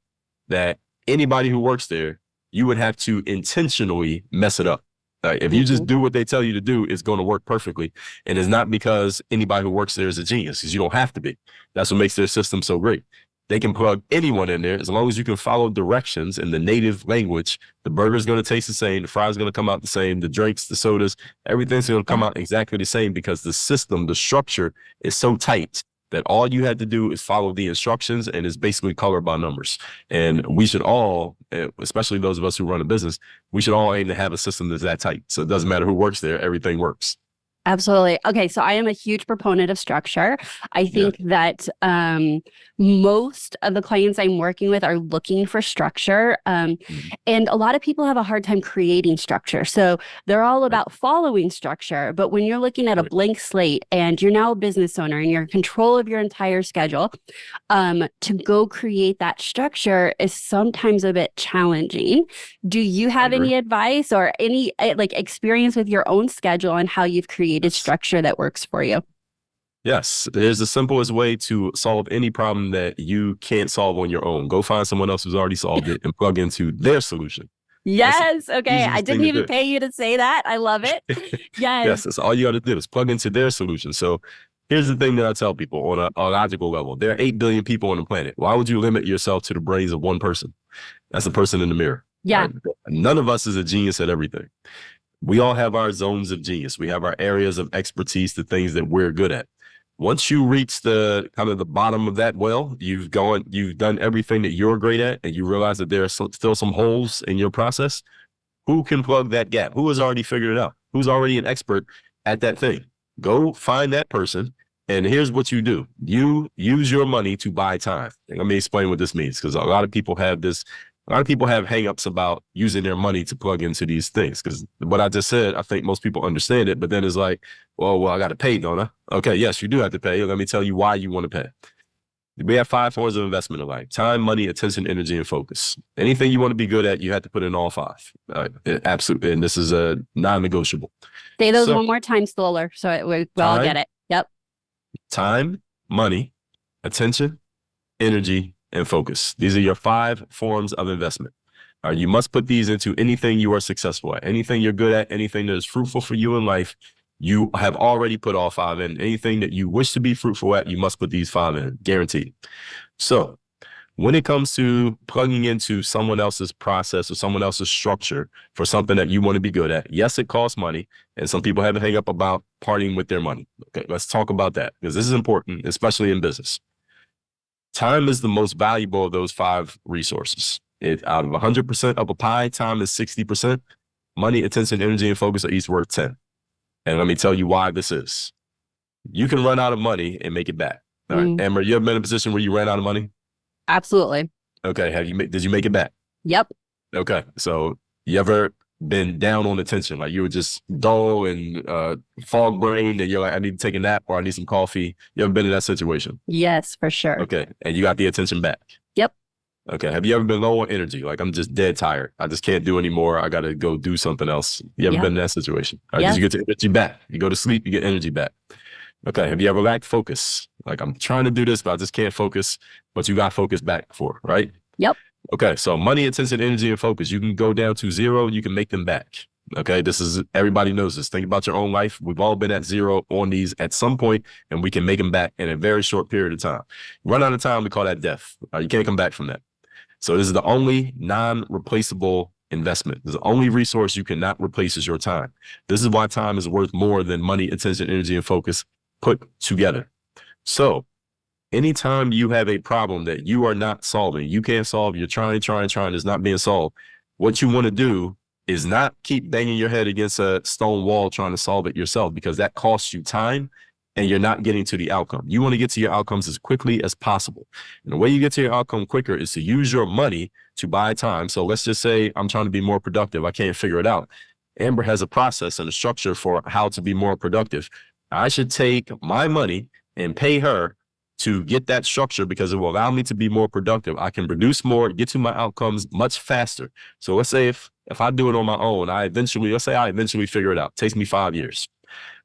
that anybody who works there, you would have to intentionally mess it up. If you just do what they tell you to do, it's going to work perfectly. And it's not because anybody who works there is a genius, because you don't have to be. That's what makes their system so great. They can plug anyone in there as long as you can follow directions in the native language. The burger's going to taste the same. The fries are going to come out the same. The drinks, the sodas, everything's going to come out exactly the same because the system, the structure is so tight that all you had to do is follow the instructions, and it's basically color by numbers. And we should all, especially those of us who run a business, we should all aim to have a system that's that tight. So it doesn't matter who works there, everything works. Absolutely. Okay, so I am a huge proponent of structure. I think that most of the clients I'm working with are looking for structure. And a lot of people have a hard time creating structure. So they're all about following structure. But when you're looking at a blank slate and you're now a business owner and you're in control of your entire schedule, to go create that structure is sometimes a bit challenging. Do you have any advice or any experience with your own schedule on how you've created structure that works for you? Yes, there's the simplest way to solve any problem that you can't solve on your own. Go find someone else who's already solved it and plug into their solution. Yes. Okay. I didn't even pay you to say that. I love it. Yes. Yes. That's all you got to do is plug into their solution. So here's the thing that I tell people on a logical level. There are 8 billion people on the planet. Why would you limit yourself to the brains of one person? That's the person in the mirror. Yeah. Right? None of us is a genius at everything. We all have our zones of genius. We have our areas of expertise, the things that we're good at. Once you reach the kind of the bottom of that well, you've done everything that you're great at, and you realize that there are still some holes in your process. Who can plug that gap? Who has already figured it out? Who's already an expert at that thing? Go find that person. And here's what you do. You use your money to buy time. And let me explain what this means, because a lot of people have hangups about using their money to plug into these things. Because what I just said, I think most people understand it, but then it's like, well, I got to pay, don't I? Okay, yes, you do have to pay. Let me tell you why you want to pay. We have 5 forms of investment in life: time, money, attention, energy, and focus. Anything you want to be good at, you have to put in all 5. Absolutely. And this is a non-negotiable. Say those one more time slower so we all get it. Yep. Time, money, attention, energy, and focus. These are your 5 forms of investment. You must put these into anything you are successful at, anything you're good at, anything that is fruitful for you in life. You have already put all 5 in. Anything that you wish to be fruitful at, you must put these 5 in, guaranteed. So when it comes to plugging into someone else's process or someone else's structure for something that you want to be good at, yes, it costs money. And some people have a hang up about partying with their money. Okay, let's talk about that, because this is important, especially in business. Time is the most valuable of those 5 resources. Out of 100% of a pie, time is 60%. Money, attention, energy, and focus are each worth 10. And let me tell you why this is. You can run out of money and make it back. All right. Amber, you ever been in a position where you ran out of money? Absolutely. Okay. Did you make it back? Yep. Okay. So you ever been down on attention? Like you were just dull and fog brained and you're like, I need to take a nap or I need some coffee. You ever been in that situation? Yes, for sure. Okay. And you got the attention back? Yep. Okay. Have you ever been low on energy? Like, I'm just dead tired. I just can't do anymore. I got to go do something else. You ever been in that situation? All right, Did you get the energy back? You go to sleep, you get energy back. Okay. Have you ever lacked focus? Like, I'm trying to do this, but I just can't focus, but you got focus back before, right? Yep. Okay. So money, attention, energy, and focus, you can go down to 0. You can make them back. Okay. Everybody knows this. Think about your own life. We've all been at 0 on these at some point, and we can make them back in a very short period of time. Run out of time, we call that death. You can't come back from that. So this is the only non-replaceable investment. This is the only resource you cannot replace is your time. This is why time is worth more than money, attention, energy, and focus put together. So anytime you have a problem that you are not solving, you can't solve, you're trying, it's not being solved, what you want to do is not keep banging your head against a stone wall trying to solve it yourself, because that costs you time and you're not getting to the outcome. You want to get to your outcomes as quickly as possible. And the way you get to your outcome quicker is to use your money to buy time. So let's just say I'm trying to be more productive. I can't figure it out. Amber has a process and a structure for how to be more productive. I should take my money and pay her to get that structure, because it will allow me to be more productive. I can produce more, get to my outcomes much faster. So let's say if I do it on my own, let's say I eventually figure it out. It takes me 5 years.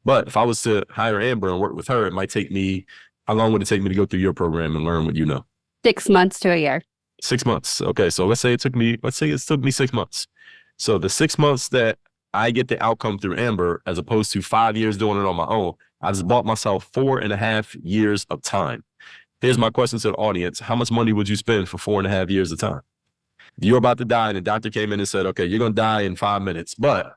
But if I was to hire Amber and work with her, it might take me, how long would it take me to go through your program and learn what you know? 6 months to a year. 6 months. Okay. So let's say it took me 6 months. So the 6 months that I get the outcome through Amber, as opposed to 5 years doing it on my own, I just bought myself 4.5 years of time. Here's my question to the audience. How much money would you spend for 4.5 years of time? If you're about to die and the doctor came in and said, okay, you're going to die in 5 minutes, but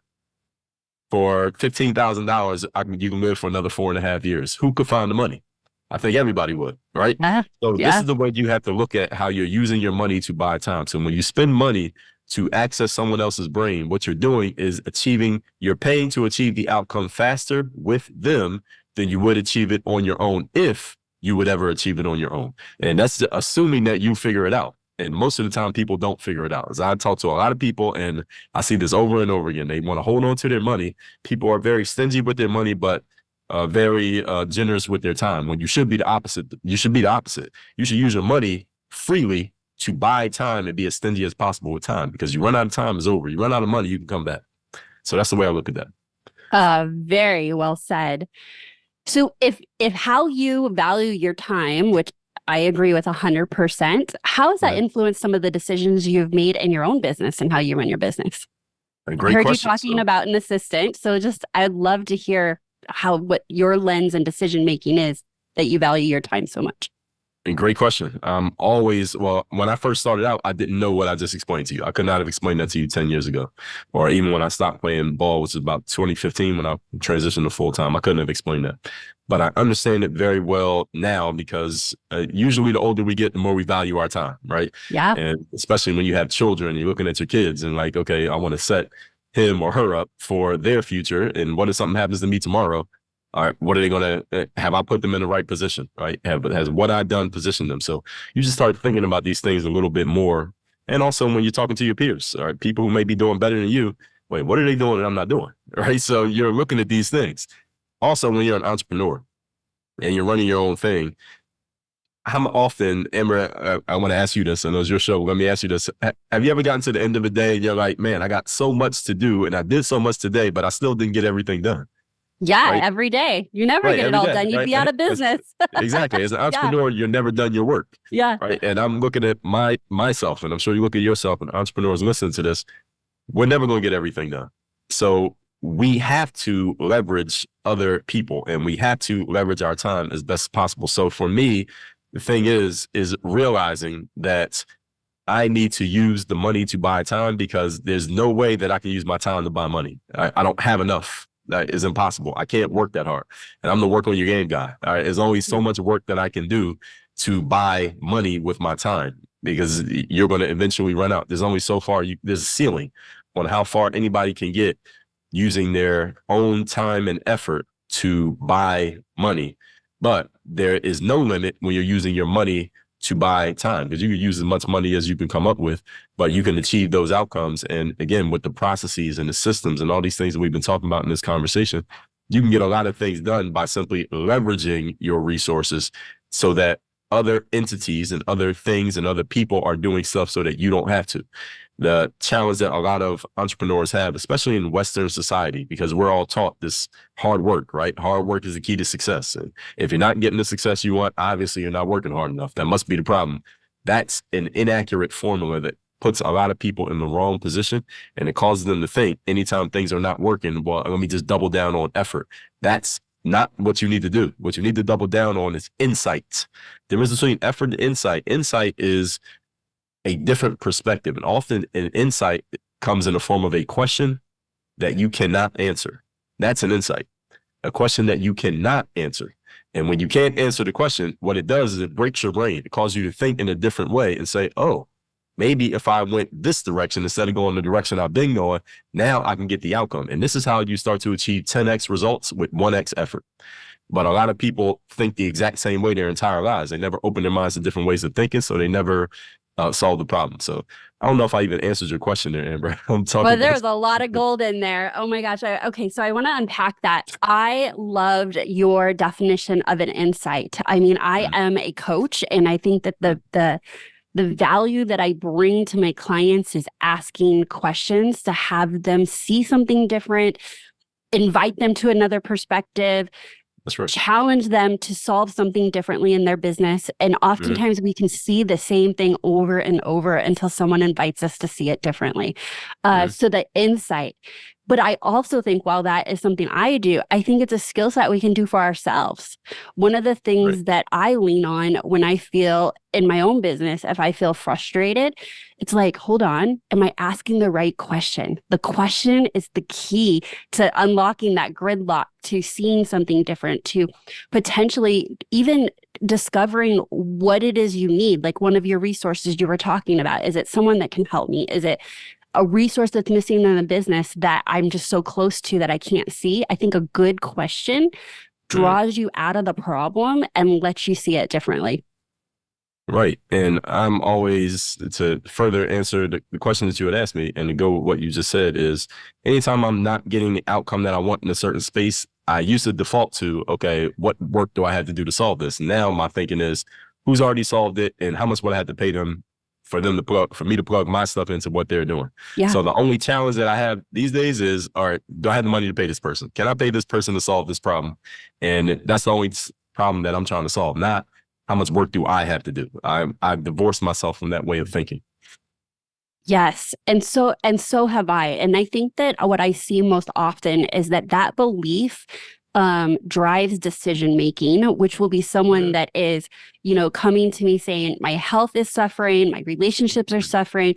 for $15,000, you can live for another 4.5 years. Who could find the money? I think everybody would, right? This is the way you have to look at how you're using your money to buy time. So when you spend money to access someone else's brain, what you're doing is you're paying to achieve the outcome faster with them than you would achieve it on your own, if you would ever achieve it on your own. And that's assuming that you figure it out. And most of the time, people don't figure it out. As I talk to a lot of people, and I see this over and over again, they want to hold on to their money. People are very stingy with their money, but very generous with their time, when you should be the opposite. You should be the opposite. You should use your money freely to buy time and be as stingy as possible with time, because you run out of time, it's over. You run out of money, you can come back. So that's the way I look at that. Very well said. So if how you value your time, which I agree with 100%, how has that influenced some of the decisions you've made in your own business and how you run your business? A great I heard question. you talking about an assistant. So I'd love to hear what your lens and decision making is that you value your time so much. And great question. Well, when I first started out, I didn't know what I just explained to you. I could not have explained that to you 10 years ago. Or even when I stopped playing ball, which was about 2015 when I transitioned to full time, I couldn't have explained that. But I understand it very well now because usually the older we get, the more we value our time, right? Yeah. And especially when you have children, you're looking at your kids and like, okay, I want to set him or her up for their future. And what if something happens to me tomorrow? All right, what are they going to have? I put them in the right position, right? Has what I done positioned them? So you just start thinking about these things a little bit more. And also when you're talking to your peers, all right, people who may be doing better than you, wait, what are they doing that I'm not doing? Right. So you're looking at these things. Also, when you're an entrepreneur and you're running your own thing, how often, Amber, I want to ask you this, I know it's your show. Let me ask you this. Have you ever gotten to the end of the day and you're like, man, I got so much to do and I did so much today, but I still didn't get everything done? Yeah, Right? every day. You never Right, get it every all day, done. You'd right? be out of business. Exactly. As an entrepreneur, you're never done your work. Yeah. Right. And I'm looking at myself, and I'm sure you look at yourself and entrepreneurs listening to this, we're never going to get everything done. So we have to leverage other people and we have to leverage our time as best as possible. So for me, the thing is realizing that I need to use the money to buy time because there's no way that I can use my time to buy money. I don't have enough. That is impossible. I can't work that hard. And I'm the work on your game guy. All right. There's only so much work that I can do to buy money with my time because you're going to eventually run out. There's only so far there's a ceiling on how far anybody can get using their own time and effort to buy money. But there is no limit when you're using your money to buy time because you can use as much money as you can come up with, but you can achieve those outcomes. And again, with the processes and the systems and all these things that we've been talking about in this conversation, you can get a lot of things done by simply leveraging your resources so that other entities and other things and other people are doing stuff so that you don't have to. The challenge that a lot of entrepreneurs have, especially in Western society, because we're all taught this hard work, right? Hard work is the key to success. And if you're not getting the success you want, obviously you're not working hard enough. That must be the problem. That's an inaccurate formula that puts a lot of people in the wrong position and it causes them to think anytime things are not working, well, let me just double down on effort. That's not what you need to do. What you need to double down on is insight. The difference between effort and insight. Insight is a different perspective. And often an insight comes in the form of a question that you cannot answer. That's an insight, a question that you cannot answer. And when you can't answer the question, what it does is it breaks your brain. It causes you to think in a different way and say, oh, maybe if I went this direction instead of going the direction I've been going, now I can get the outcome. And this is how you start to achieve 10x results with 1x effort. But a lot of people think the exact same way their entire lives. They never open their minds to different ways of thinking, so they never solve the problem. So I don't know if I even answered your question there, Amber. I'm talking. Well, there's a lot of gold in there. Oh my gosh. Okay, so I want to unpack that. I loved your definition of an insight. I mean, I am a coach, and I think that the value that I bring to my clients is asking questions to have them see something different, invite them to another perspective. That's right. Challenge them to solve something differently in their business. And oftentimes we can see the same thing over and over until someone invites us to see it differently. So the insight. But I also think while that is something I do, I think it's a skill set we can do for ourselves. One of the things that I lean on when I feel in my own business, if I feel frustrated, it's like, hold on, am I asking the right question? The question is the key to unlocking that gridlock, to seeing something different, to potentially even discovering what it is you need. Like one of your resources you were talking about. Is it someone that can help me? Is it a resource that's missing in the business that I'm just so close to that I can't see? I think a good question draws you out of the problem and lets you see it differently. Right. And I'm always, to further answer the question that you had asked me and to go with what you just said, is anytime I'm not getting the outcome that I want in a certain space, I used to default to, okay, what work do I have to do to solve this? Now my thinking is, who's already solved it and how much would I have to pay them for me to plug my stuff into what they're doing? Yeah. So the only challenge that I have these days is, all right, do I have the money to pay this person? Can I pay this person to solve this problem? And that's the only problem that I'm trying to solve, not how much work do I have to do? I've divorced myself from that way of thinking. Yes. And so have I. And I think that what I see most often is that belief drives decision making, which will be someone that is, coming to me saying, my health is suffering, my relationships are suffering.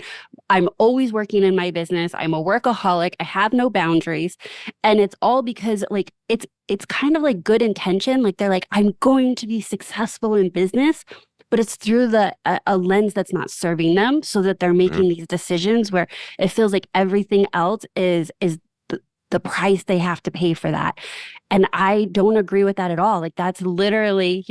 I'm always working in my business. I'm a workaholic. I have no boundaries. And it's all because like it's kind of like good intention. Like they're like, I'm going to be successful in business, but it's through a lens that's not serving them, so that they're making these decisions where it feels like everything else is the price they have to pay for that. And I don't agree with that at all. Like that's literally,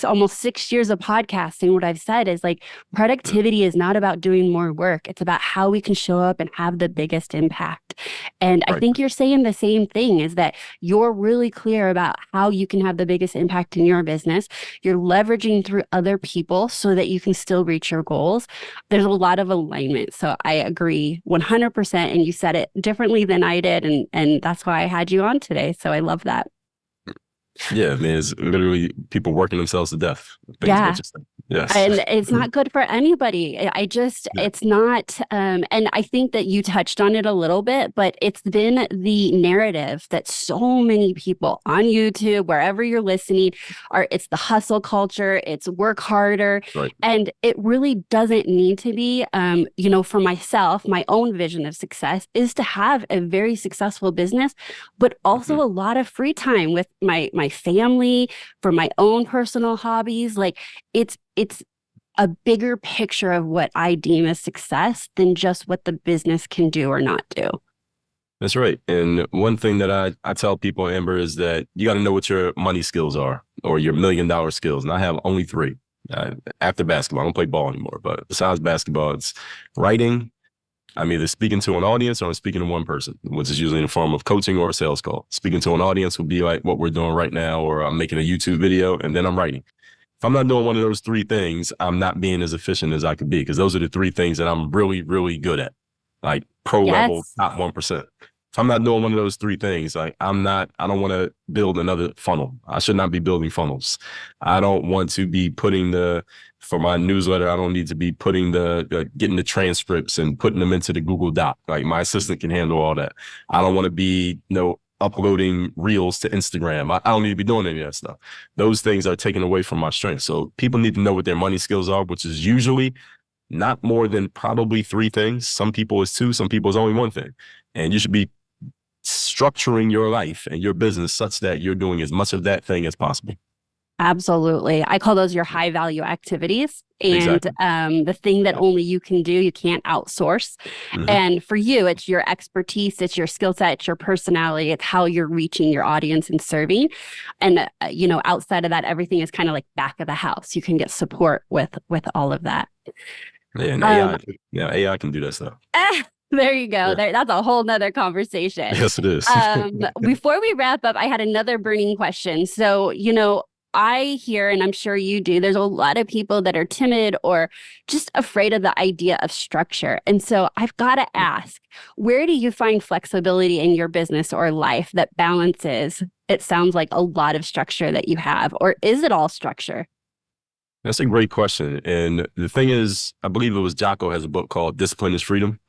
almost 6 years of podcasting, what I've said is like productivity is not about doing more work. It's about how we can show up and have the biggest impact. And I think you're saying the same thing, is that you're really clear about how you can have the biggest impact in your business. You're leveraging through other people so that you can still reach your goals. There's a lot of alignment. So I agree 100%. And you said it differently than I did. And that's why I had you on today. So I love that. Yeah, I mean, it's literally people working themselves to death. Yeah. Yes. And it's not good for anybody. It's not, and I think that you touched on it a little bit, but it's been the narrative that so many people on YouTube, wherever you're listening, it's the hustle culture, it's work harder. Right. And it really doesn't need to be, for myself, my own vision of success is to have a very successful business, but also a lot of free time with my family, for my own personal hobbies. Like it's a bigger picture of what I deem as success than just what the business can do or not do. That's right. And one thing that I tell people, Amber, is that you got to know what your money skills are, or your $1 million skills. And I have only 3 after basketball. I don't play ball anymore, but besides basketball, it's writing. I'm either speaking to an audience or I'm speaking to one person, which is usually in the form of coaching or a sales call. Speaking to an audience would be like what we're doing right now, or I'm making a YouTube video and then I'm writing. If I'm not doing one of those 3 things, I'm not being as efficient as I could be, because those are the 3 things that I'm really, really good at, like pro level, top 1%. If I'm not doing one of those 3 things, like I don't want to build another funnel. I should not be building funnels. I don't want to be putting for my newsletter, I don't need to be putting getting the transcripts and putting them into the Google Doc. Like my assistant can handle all that. I don't want to be, uploading reels to Instagram. I don't need to be doing any of that stuff. Those things are taken away from my strength. So people need to know what their money skills are, which is usually not more than probably 3 things. Some people is 2, some people is only 1 thing. And you should be structuring your life and your business such that you're doing as much of that thing as possible. Absolutely. I call those your high value activities. And exactly. The thing that only you can do, you can't outsource. And for you, it's your expertise, it's your skill set, it's your personality, it's how you're reaching your audience and serving. And, outside of that, everything is kind of like back of the house. You can get support with all of that. Yeah, and AI can do that stuff. There you go. Yeah. That's a whole nother conversation. Yes, it is. Before we wrap up, I had another burning question. So, I hear, and I'm sure you do, there's a lot of people that are timid or just afraid of the idea of structure. And so I've got to ask, where do you find flexibility in your business or life that balances, it sounds like, a lot of structure that you have, or is it all structure? That's a great question. And the thing is, I believe it was Jocko has a book called Discipline is Freedom.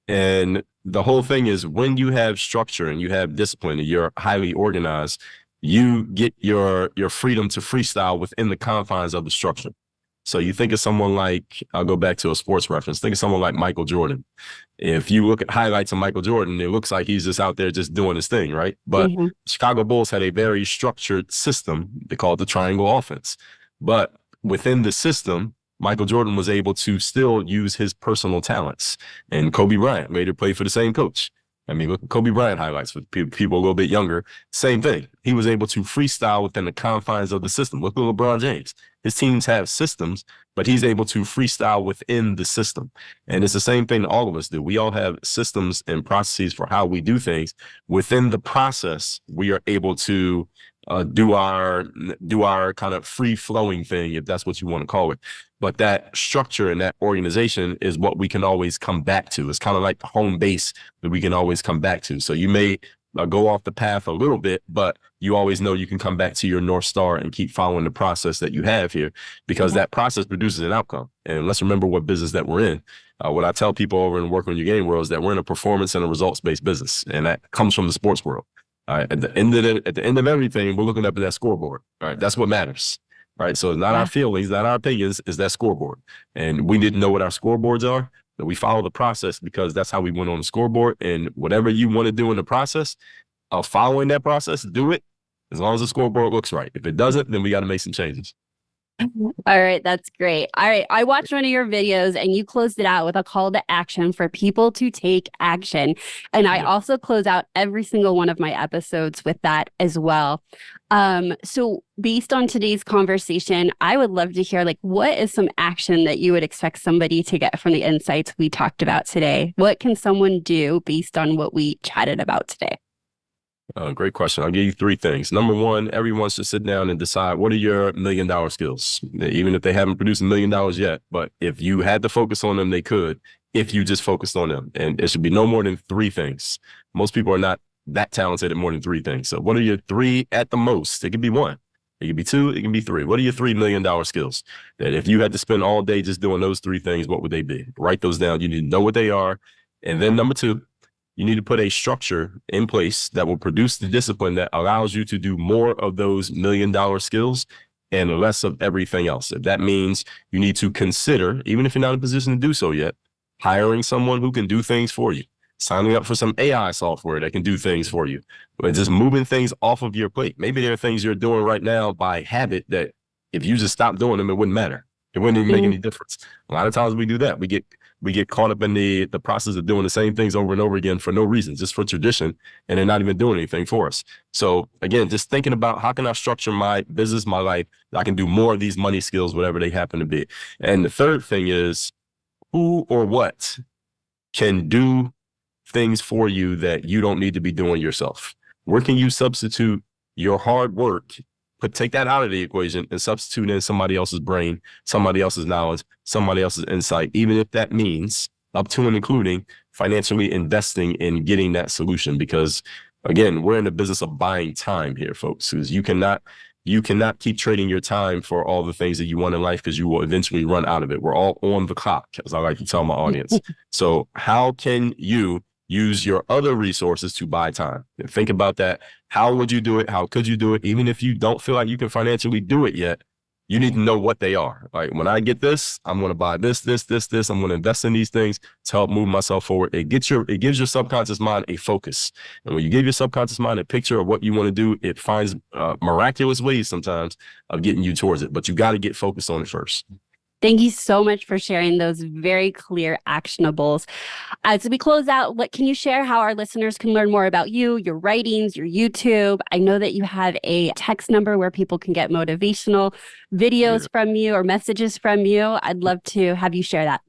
And the whole thing is, when you have structure and you have discipline and you're highly organized, you get your freedom to freestyle within the confines of the structure. So you think of someone like, I'll go back to a sports reference, think of someone like Michael Jordan. If you look at highlights of Michael Jordan, it looks like he's just out there just doing his thing, right? But Chicago Bulls had a very structured system. They call it the triangle offense. But within the system, Michael Jordan was able to still use his personal talents. And Kobe Bryant later played for the same coach. I mean, look at Kobe Bryant highlights for people a little bit younger. Same thing. He was able to freestyle within the confines of the system. Look at LeBron James. His teams have systems, but he's able to freestyle within the system. And it's the same thing that all of us do. We all have systems and processes for how we do things. Within the process, we are able to do our kind of free flowing thing, if that's what you want to call it. But that structure and that organization is what we can always come back to. It's kind of like the home base that we can always come back to. So you may go off the path a little bit, but you always know you can come back to your North Star and keep following the process that you have here, because that process produces an outcome. And let's remember what business that we're in. What I tell people over in Work on Your Game world is that we're in a performance and a results-based business, and that comes from the sports world. All right. At the end of everything, we're looking up at that scoreboard. All right. That's what matters. Right. So it's not our feelings, not our opinions, it's that scoreboard. And we didn't know what our scoreboards are, but we follow the process because that's how we went on the scoreboard. And whatever you want to do in the process of following that process, do it as long as the scoreboard looks right. If it doesn't, then we got to make some changes. All right, that's great. All right, I watched one of your videos and you closed it out with a call to action for people to take action. And I also close out every single one of my episodes with that as well. So based on today's conversation, I would love to hear, like, what is some action that you would expect somebody to get from the insights we talked about today? What can someone do based on what we chatted about today? Great question. I'll give you three things. Number one, everyone should sit down and decide what are your $1 million skills, even if they haven't produced $1 million yet. But if you had to focus on them, they could, if you just focused on them. And it should be no more than three things. Most people are not that talented at more than three things. So what are your three at the most? It could be one. It can be two. It can be three. What are your $3 million skills that if you had to spend all day just doing those three things, what would they be? Write those down. You need to know what they are. And then number two, you need to put a structure in place that will produce the discipline that allows you to do more of those $1 million skills and less of everything else. If that means you need to consider, even if you're not in a position to do so yet, hiring someone who can do things for you, signing up for some AI software that can do things for you, but just moving things off of your plate. Maybe there are things you're doing right now by habit that if you just stopped doing them, it wouldn't matter. It wouldn't even make any difference. A lot of times we do that. We get caught up in the process of doing the same things over and over again for no reason, just for tradition, and they're not even doing anything for us. So again, just thinking about how can I structure my business, my life, I can do more of these money skills, whatever they happen to be. And the third thing is who or what can do things for you that you don't need to be doing yourself. Where can you substitute your hard work, but take that out of the equation and substitute in somebody else's brain, somebody else's knowledge, somebody else's insight, even if that means up to and including financially investing in getting that solution. Because again, we're in the business of buying time here, folks, because you cannot keep trading your time for all the things that you want in life because you will eventually run out of it. We're all on the clock, as I like to tell my audience. So how can you use your other resources to buy time? And think about that. How would you do it? How could you do it? Even if you don't feel like you can financially do it yet, you need to know what they are. Like, when I get this, I'm going to buy this. I'm going to invest in these things to help move myself forward. It gives your subconscious mind a focus. And when you give your subconscious mind a picture of what you want to do, it finds miraculous ways sometimes of getting you towards it. But you got to get focused on it first. Thank you so much for sharing those very clear actionables. As we close out, what can you share how our listeners can learn more about you, your writings, your YouTube? I know that you have a text number where people can get motivational videos from you or messages from you. I'd love to have you share that.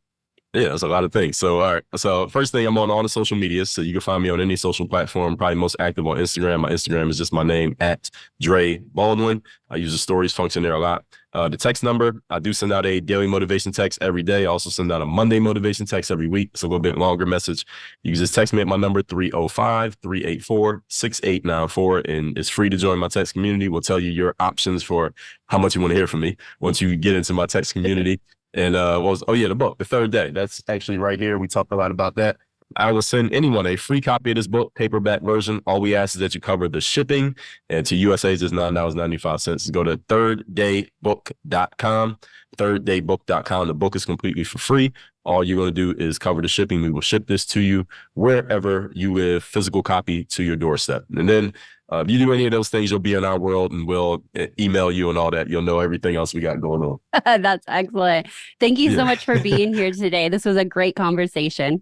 Yeah, that's a lot of things. So, all right. So first thing, I'm on all the social medias. So you can find me on any social platform, probably most active on Instagram. My Instagram is just my name, at Dre Baldwin. I use the stories function there a lot. The text number, I do send out a daily motivation text every day. I also send out a Monday motivation text every week. It's a little bit longer message. You can just text me at my number, 305-384-6894. And it's free to join my text community. We'll tell you your options for how much you want to hear from me once you get into my text community. And the book, The Third Day. That's actually right here. We talked a lot about that. I will send anyone a free copy of this book, paperback version. All we ask is that you cover the shipping, and to USA's is $9.95. Go to thirdDayBook.com, thirdDayBook.com. The book is completely for free. All you're going to do is cover the shipping. We will ship this to you wherever you live, physical copy to your doorstep. And then if you do any of those things, you'll be in our world, and we'll email you and all that. You'll know everything else we got going on. That's excellent. Thank you so much for being here today. This was a great conversation.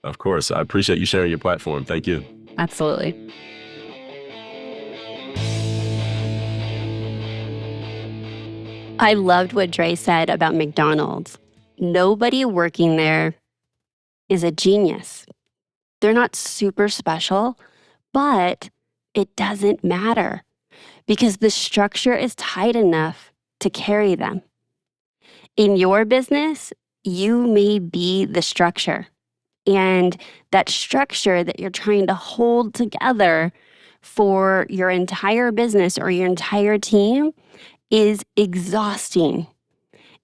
Of course. I appreciate you sharing your platform. Thank you. Absolutely. I loved what Dre said about McDonald's. Nobody working there is a genius. They're not super special, but it doesn't matter because the structure is tight enough to carry them. In your business, you may be the structure. And that structure that you're trying to hold together for your entire business or your entire team is exhausting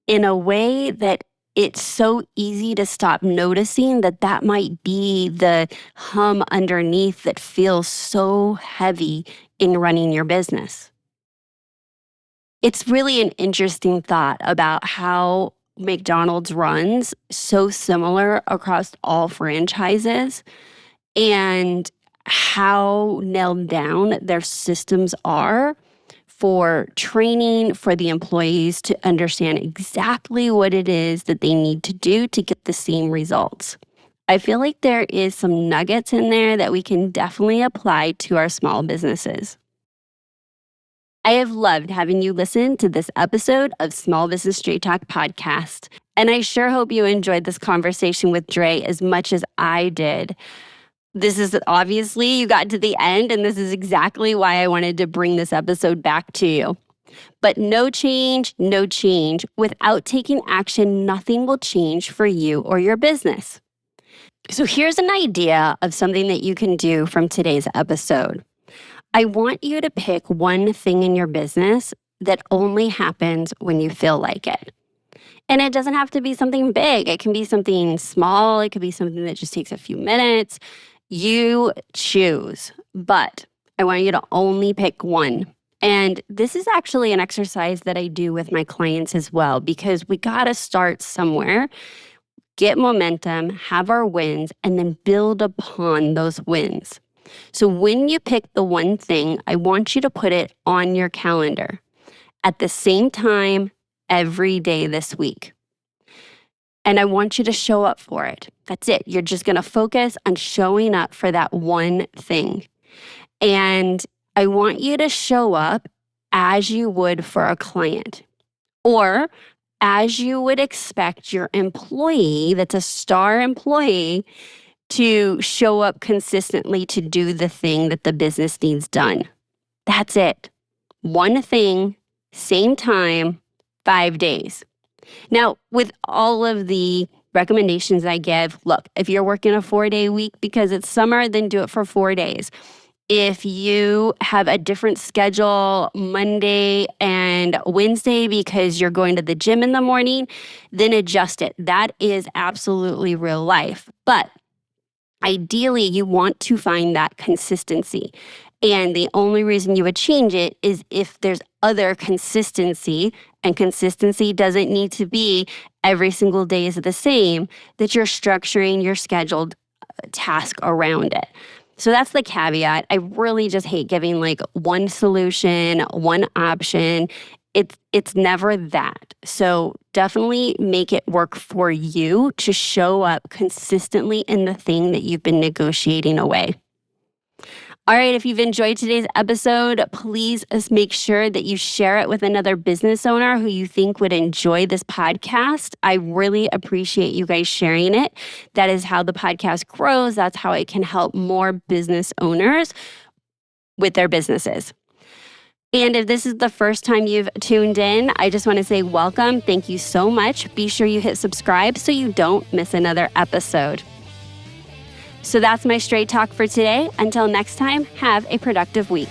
in a way that it's so easy to stop noticing that might be the hum underneath that feels so heavy in running your business. It's really an interesting thought about how McDonald's runs so similar across all franchises and how nailed down their systems are for training for the employees to understand exactly what it is that they need to do to get the same results. I feel like there is some nuggets in there that we can definitely apply to our small businesses. I have loved having you listen to this episode of Small Business Straight Talk podcast, and I sure hope you enjoyed this conversation with Dre as much as I did. This is obviously, you got to the end, and this is exactly why I wanted to bring this episode back to you. But no change. Without taking action, nothing will change for you or your business. So here's an idea of something that you can do from today's episode. I want you to pick one thing in your business that only happens when you feel like it. And it doesn't have to be something big. It can be something small. It could be something that just takes a few minutes. You choose. But I want you to only pick one. And this is actually an exercise that I do with my clients as well, because we got to start somewhere, get momentum, have our wins, and then build upon those wins. So when you pick the one thing, I want you to put it on your calendar at the same time every day this week. And I want you to show up for it. That's it. You're just going to focus on showing up for that one thing. And I want you to show up as you would for a client, or as you would expect your employee that's a star employee to show up consistently to do the thing that the business needs done. That's it. One thing, same time, 5 days. Now, with all of the recommendations I give, look, if you're working a 4-day week because it's summer, then do it for 4 days. If you have a different schedule Monday and Wednesday because you're going to the gym in the morning, then adjust it. That is absolutely real life. But ideally, you want to find that consistency. And the only reason you would change it is if there's other consistency, and consistency doesn't need to be every single day is the same, that you're structuring your scheduled task around it. So that's the caveat. I really just hate giving like one solution, one option. It's never that. So definitely make it work for you to show up consistently in the thing that you've been negotiating away. All right, if you've enjoyed today's episode, please make sure that you share it with another business owner who you think would enjoy this podcast. I really appreciate you guys sharing it. That is how the podcast grows. That's how it can help more business owners with their businesses. And if this is the first time you've tuned in, I just want to say welcome. Thank you so much. Be sure you hit subscribe so you don't miss another episode. So that's my straight talk for today. Until next time, have a productive week.